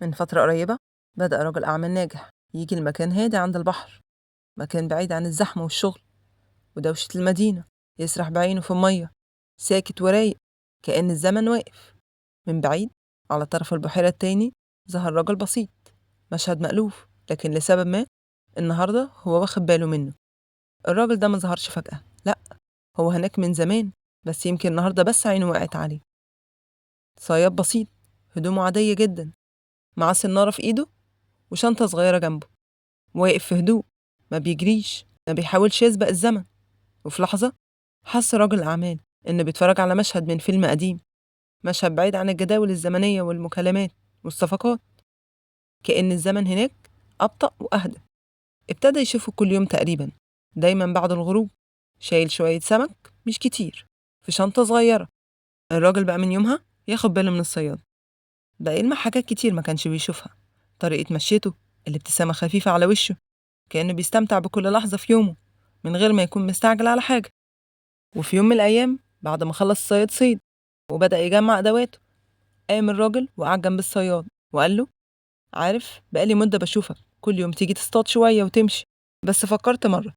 من فترة قريبة بدأ رجل أعمال ناجح يجي لمكان هادي عند البحر، مكان بعيد عن الزحمة والشغل ودوشة المدينة، يسرح بعينه في المية ساكت ورايق كأن الزمن واقف. من بعيد على طرف البحيرة التاني ظهر رجل بسيط، مشهد مألوف لكن لسبب ما النهاردة هو واخد باله منه. الراجل ده ما ظهرش فجأة، لأ، هو هناك من زمان بس يمكن النهاردة بس عينه وقعت عليه. صياد بسيط، هدومه عادية جدا، معاه سنارة في إيده وشنطة صغيرة جنبه، واقف في هدوء، ما بيجريش، ما بيحاولش يسبق الزمن. وفي لحظة حس راجل الأعمال إنه بيتفرج على مشهد من فيلم قديم، مشهد بعيد عن الجداول الزمنية والمكالمات والصفقات، كأن الزمن هناك أبطأ وأهدى. ابتدى يشوفه كل يوم تقريبا، دايما بعد الغروب، شايل شوية سمك مش كتير في شنطة صغيرة. الراجل بقى من يومها ياخد باله من الصياد، بقى يلمح حاجات كتير ما كانش بيشوفها، طريقة مشيته، الابتسامة خفيفة على وشه، كأنه بيستمتع بكل لحظة في يومه من غير ما يكون مستعجل على حاجة. وفي يوم من الأيام بعد ما خلص الصياد صيد وبدأ يجمع أدواته، قام الراجل وقعد جنب الصياد وقال له: عارف، بقالي مدة بشوفك كل يوم تيجي تصطاد شوية وتمشي، بس فكرت مرة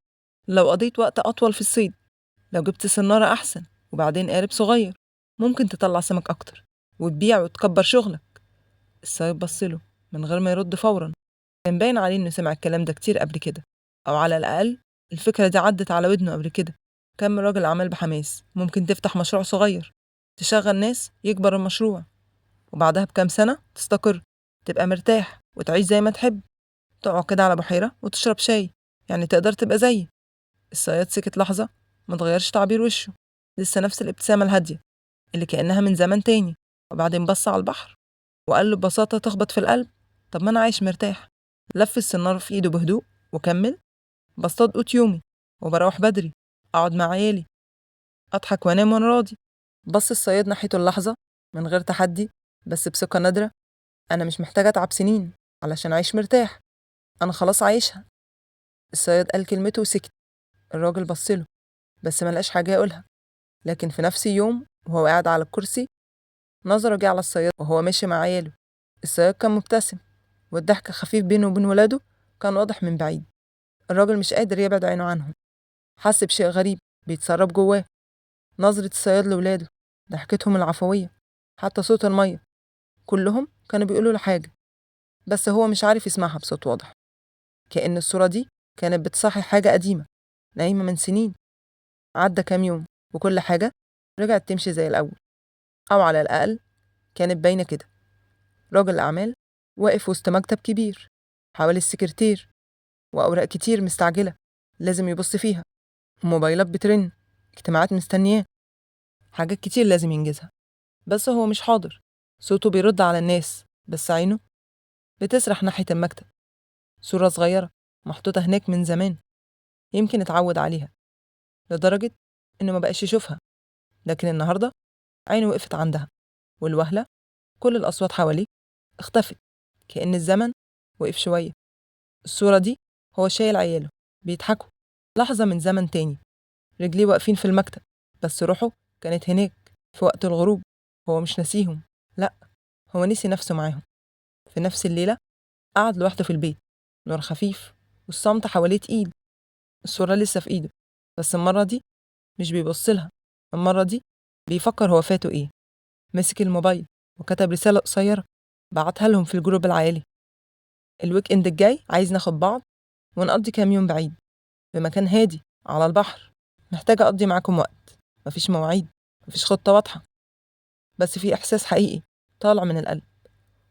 لو قضيت وقت أطول في الصيد، لو جبت سنارة أحسن وبعدين قارب صغير، ممكن تطلع سمك أكتر وتبيع وتكبر شغلك. الصياد بصله من غير ما يرد فورا، كان باين عليه إنه سمع الكلام ده كتير قبل كده، أو على الأقل الفكرة دي عدت على ودنه قبل كده. كان راجل أعمال بحماس، ممكن تفتح مشروع صغير، تشغل ناس، يكبر المشروع، وبعدها بكام سنة تستقر، تبقى مرتاح وتعيش زي ما تحب، تقعد كده على بحيرة وتشرب شاي، يعني تقدر تبقى زيي. الصياد سكت لحظة، ما تغيرش تعبير وشه، لسه نفس الابتسامة الهادية اللي كأنها من زمان تاني. وبعدين بص على البحر وقال له ببساطة تخبط في القلب: طب ما أنا عايش مرتاح. لف السنارة في إيده بهدوء وكمل: بصطاد قوت يومي وبروح بدري، أقعد مع عيالي، أضحك وأنام وأنا راضي. بص الصياد ناحيته اللحظة من غير تحدي بس بثقة نادرة: أنا مش محتاج أتعب سنين علشان أعيش مرتاح، أنا خلاص عايشها. الصياد قال كلمته وسكت. الراجل بصله بس ملقاش حاجة يقولها، لكن في نفس اليوم وهو قاعد على الكرسي نظره جه على الصياد وهو ماشي مع عياله. الصياد كان مبتسم والضحك خفيف بينه وبين ولاده كان واضح من بعيد. الراجل مش قادر يبعد عينه عنهم، حس بشيء غريب بيتسرب جواه، نظرة الصياد لولاده، ضحكتهم العفوية، حتى صوت المية، كلهم كانوا بيقولوا له حاجة بس هو مش عارف يسمعها بصوت واضح. كأن الصورة دي كانت بتصحي حاجة قديمة نايمة من سنين. عدى كام يوم وكل حاجة رجعت تمشي زي الأول، أو على الأقل كانت باينة كده. راجل أعمال واقف وسط مكتب كبير، حوالي السكرتير وأوراق كتير مستعجلة لازم يبص فيها، وموبايلات بترن، اجتماعات مستنياه، حاجات كتير لازم ينجزها، بس هو مش حاضر. صوته بيرد على الناس بس عينه بتسرح ناحية المكتب، صورة صغيرة محطوطة هناك من زمان، يمكن اتعود عليها لدرجة إنه ما بقاش يشوفها. لكن النهاردة عينه وقفت عندها، والوهلة كل الأصوات حواليه اختفت، كأن الزمن وقف شوية. الصورة دي هو شايل عياله بيضحكوا لحظة من زمن تاني، رجليه واقفين في المكتب بس روحه كانت هناك في وقت الغروب. هو مش ناسيهم، لأ، هو نسي نفسه معاهم. في نفس الليلة قعد لوحده في البيت، نور خفيف والصمت حواليه تقيل. الصورة لسه في إيده بس المرة دي مش بيبصلها، المرة دي بيفكر هو فاته إيه. مسك الموبايل وكتب رسالة قصيرة بعتها لهم في الجروب العائلي: الويك إند الجاي عايز ناخد بعض ونقضي كام يوم بعيد في مكان هادي على البحر، محتاجة أقضي معاكم وقت. مفيش مواعيد، مفيش خطة واضحة، بس في إحساس حقيقي طالع من القلب.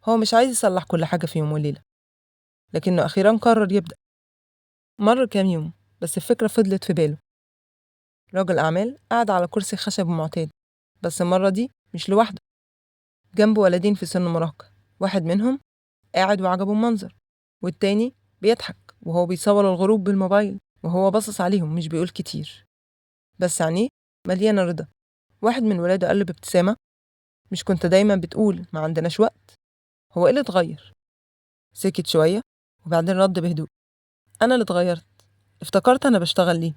هو مش عايز يصلح كل حاجة في يوم وليلة، لكنه أخيرا قرر يبدأ. مر كام يوم بس الفكرة فضلت في باله. راجل أعمال قاعد على كرسي خشب معتاد، بس المرة دي مش لوحده، جنبه ولدين في سن مراهقة. واحد منهم قاعد وعجبه المنظر، والتاني بيضحك وهو بيصور الغروب بالموبايل وهو باصص عليهم مش بيقول كتير، بس عينيه مليانة رضا. واحد من ولاده قال له بابتسامة: مش كنت دايما بتقول ما عندناش وقت؟ هو ايه اللي اتغير؟ سكت شوية وبعدين رد بهدوء: أنا اللي اتغيرت، افتكرت أنا بشتغل ليه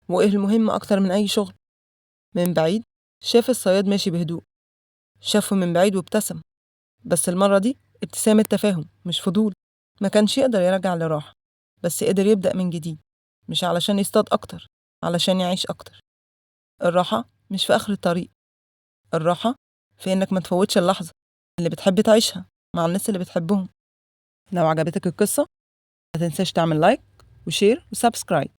وإيه المهم أكتر من أي شغل. من بعيد شاف الصياد ماشي بهدوء، شافه من بعيد وابتسم، بس المرة دي ابتسامة تفاهم مش فضول. ما كانش يقدر يرجع اللي راح، بس قدر يبدأ من جديد، مش علشان يصطاد أكتر، علشان يعيش أكتر. الراحة مش في آخر الطريق، الراحة في إنك ما تفوتش اللحظة اللي بتحب تعيشها مع الناس اللي بتحبهم. لو عجبتك القصة ما تنساش تعمل لايك وشير وسبسكرايب.